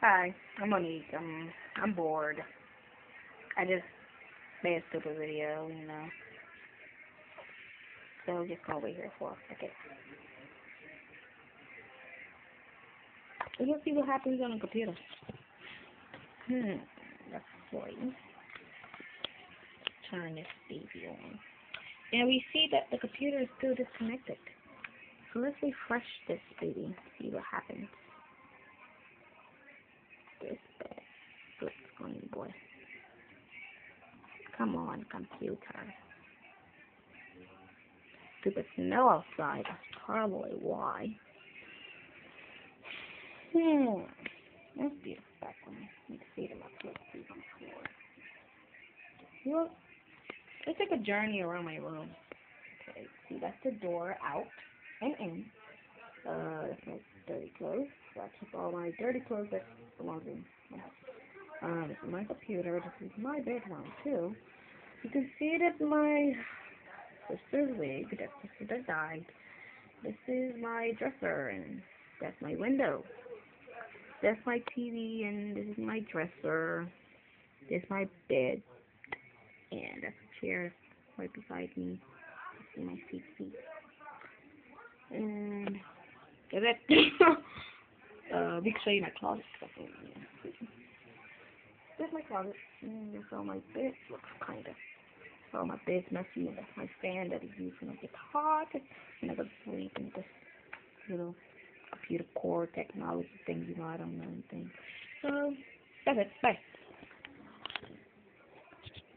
Hi, I'm Monique. I'm bored. I just made a stupid video, So just gonna wait here for a second. We'll see what happens on the computer. That's funny. Turn this baby on. And we see that the computer is still disconnected. So let's refresh this baby. See what happens. This bad. Good screen boy. Come on, computer. Stupid snow outside. That's probably why. That's beautiful background. Let's see them up here. See on the floor. Well, let's take a journey around my room. Okay, see that's the door out and in. That's my dirty clothes. So I keep all my dirty clothes that belong in my house. This is my computer. This is my bedroom too. You can see that my sister's wig. That's the sister that died. This is my dresser, and that's my window. That's my TV, and this is my dresser. This is my bed, and that's a chair right beside me. See my feet. And that's it. We can show you my closet. There's my closet. And that's all my bed looks kind of. Oh, my bed's messy, and that's my fan that is used when I get hot, and I go to sleep, and this little computer core technology thing, I don't know anything. So, that's it. Bye.